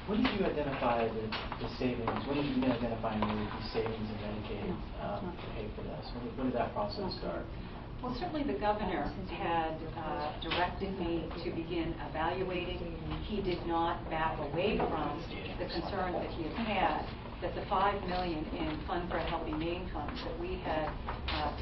When did you identify the savings? When did you begin identifying the savings in Medicaid to pay for this? When did that process start? Well, certainly the governor had directed me to begin evaluating. He did not back away from the concerns that he had that the $5 million in Fund for a Healthy Maine funds that we had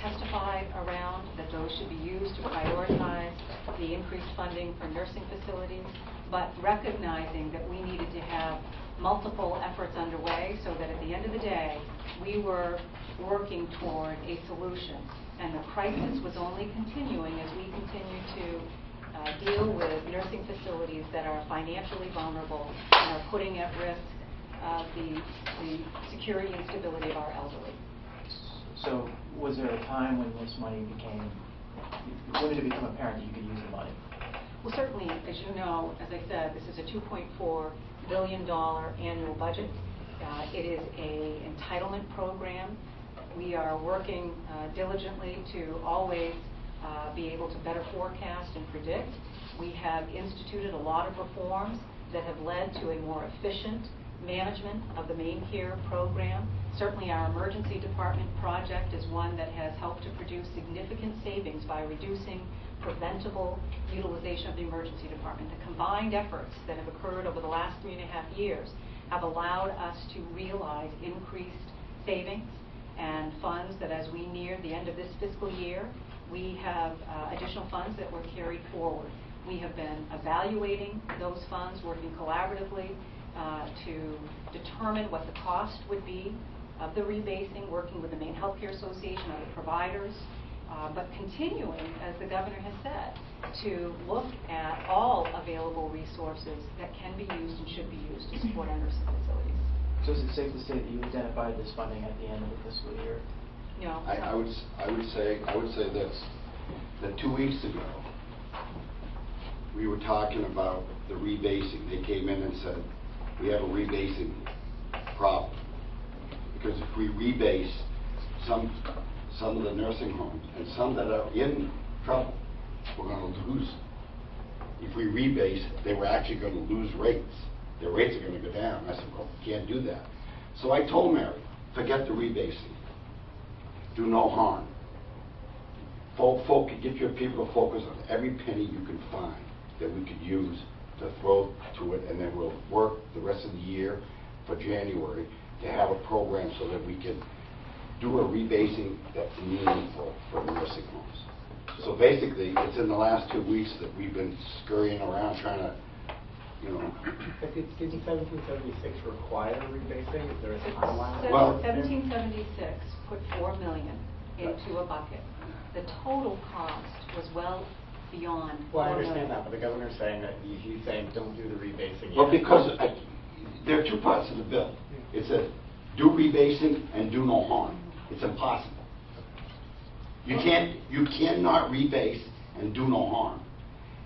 testified around, that those should be used to prioritize the increased funding for nursing facilities, but recognizing that we needed to have multiple efforts underway so that at the end of the day, we were working toward a solution. And the crisis was only continuing as we continue to deal with nursing facilities that are financially vulnerable and are putting at risk the security and stability of our elderly. So was there a time when this money when did it become apparent that you could use the money? Well, certainly, as you know, as I said, this is a $2.4 billion annual budget. It is an entitlement program. We are working diligently to always be able to better forecast and predict. We have instituted a lot of reforms that have led to a more efficient management of the Mayhew program. Certainly our emergency department project is one that has helped to produce significant savings by reducing preventable utilization of the emergency department. The combined efforts that have occurred over the last 3.5 years have allowed us to realize increased savings and funds that as we near the end of this fiscal year, we have additional funds that were carried forward. We have been evaluating those funds, working collaboratively to determine what the cost would be of the rebasing, working with the Maine Healthcare Association, other providers, but continuing, as the governor has said, to look at all available resources that can be used and should be used to support our nursing facilities. So is it safe to say that you identified this funding at the end of the fiscal year? No. I would say this, that 2 weeks ago we were talking about the rebasing. They came in and said we have a rebasing problem because if we rebase some of the nursing homes and some that are in trouble, we're going to lose. If we rebase, they were actually going to lose rates. Their rates are going to go down. I said, well, we can't do that. So I told Mary, forget the rebasing. Do no harm. Get your people to focus on every penny you can find that we could use to throw to it, and then we'll work the rest of the year for January to have a program so that we can do a rebasing that's meaningful for nursing homes. So basically, it's in the last 2 weeks that we've been scurrying around trying to, you know. But did 1776 require rebasing? Is there a timeline? So well, 1776 put $4 million into a bucket. The total cost was well beyond. Well, I understand that, but the governor's saying that he's saying don't do the rebasing yet. Well, because there are two parts of the bill. It says do rebasing and do no harm. It's impossible. You cannot rebase and do no harm.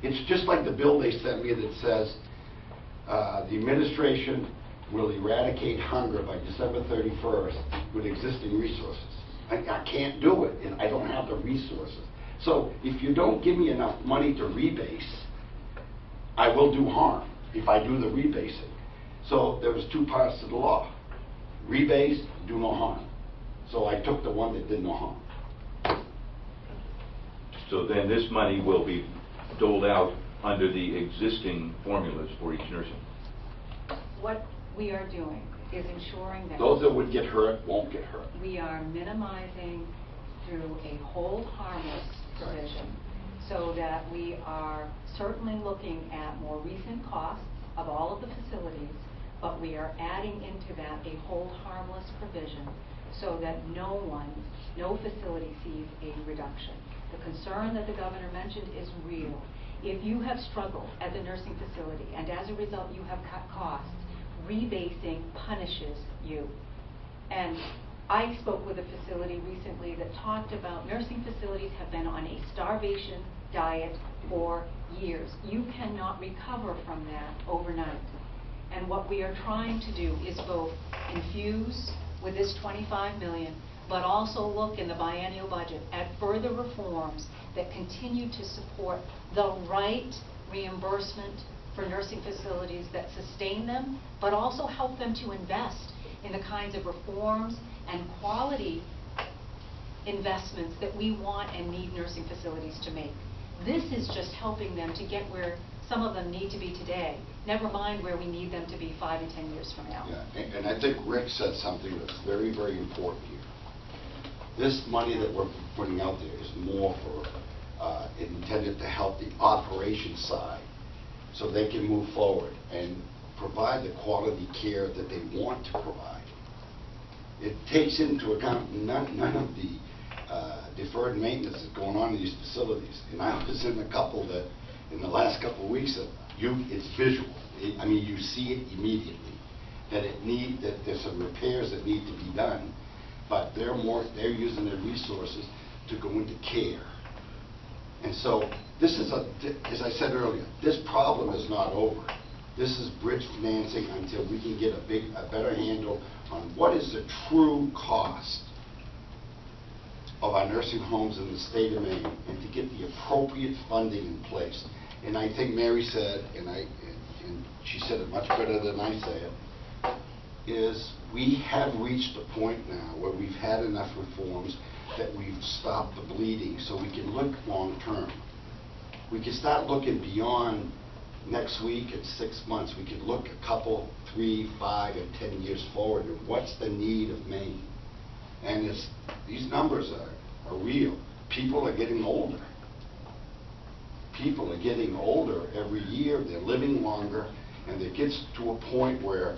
It's just like the bill they sent me that says the administration will eradicate hunger by December 31st with existing resources. I can't do it, and I don't have the resources. So if you don't give me enough money to rebase, I will do harm if I do the rebasing. So there was two parts to the law. Rebase, do no harm. So I took the one that did no harm. So then this money will be doled out under the existing formulas for each nursing. What we are doing is ensuring that Those that would get hurt won't get hurt. we are minimizing through a hold harmless provision so that we are certainly looking at more recent costs of all of the facilities, but we are adding into that a hold harmless provision so that no facility sees a reduction. The concern that the governor mentioned is real. If you have struggled as a nursing facility and as a result you have cut costs, rebasing punishes you. And I spoke with a facility recently that talked about nursing facilities have been on a starvation diet for years. You cannot recover from that overnight. And what we are trying to do is both infuse with this $25 million, but also look in the biennial budget at further reforms that continue to support the right reimbursement for nursing facilities that sustain them, but also help them to invest in the kinds of reforms and quality investments that we want and need nursing facilities to make. This is just helping them to get where some of them need to be today, never mind where we need them to be 5 and 10 years from now. Yeah, and I think Rick said something that's very, very important here. This money that we're putting out there is more for, intended to help the operation side so they can move forward and provide the quality care that they want to provide. It takes into account none of the deferred maintenance that's going on in these facilities. And I was in a couple that, in the last couple of weeks, it's visual. I mean, you see it immediately, that there's some repairs that need to be done, but they're using their resources to go into care. And so this is as I said earlier, this problem is not over. This is bridge financing until we can get a better handle on what is the true cost of our nursing homes in the state of Maine, and to get the appropriate funding in place. And I think Mary said, and she said it much better than I say it, is we have reached a point now where we've had enough reforms that we've stopped the bleeding, so we can look long term. We can start looking beyond next week and 6 months. We can look a couple, 3, 5, and 10 years forward, and what's the need of Maine? And these numbers are real. People are getting older. People are getting older every year. They're living longer, and it gets to a point where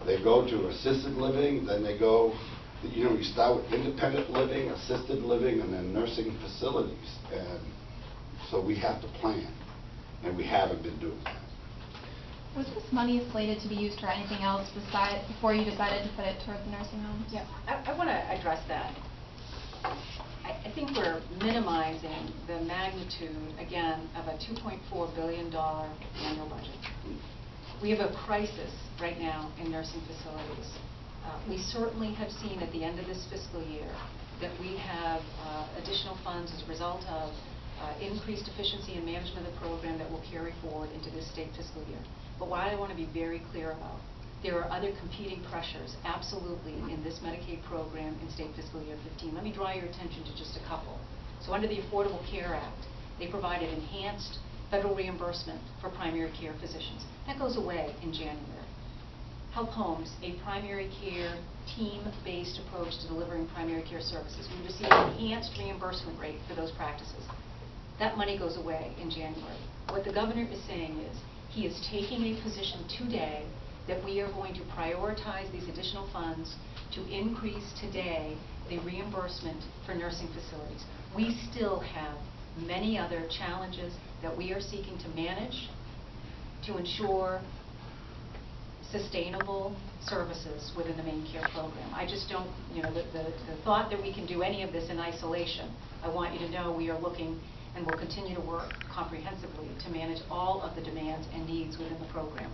they go to assisted living, then they go, you start with independent living, assisted living, and then nursing facilities. And so we have to plan, and we haven't been doing that. Was this money slated to be used for anything else before you decided to put it toward the nursing homes? Yeah, I want to address that. I think we're minimizing the magnitude, again, of a $2.4 billion annual budget. We have a crisis right now in nursing facilities. We certainly have seen at the end of this fiscal year that we have additional funds as a result of increased efficiency and management of the program that will carry forward into this state fiscal year. But what I want to be very clear about, there are other competing pressures, absolutely, in this Medicaid program in state fiscal year 15. Let me draw your attention to just a couple. So under the Affordable Care Act, they provided enhanced federal reimbursement for primary care physicians. That goes away in January. Help Homes, a primary care team-based approach to delivering primary care services. We receive an enhanced reimbursement rate for those practices. That money goes away in January. What the governor is saying is he is taking a position today that we are going to prioritize these additional funds to increase today the reimbursement for nursing facilities. We still have many other challenges that we are seeking to manage to ensure sustainable services within the Maine Care program. I just don't, the thought that we can do any of this in isolation, I want you to know we are looking and will continue to work comprehensively to manage all of the demands and needs within the program.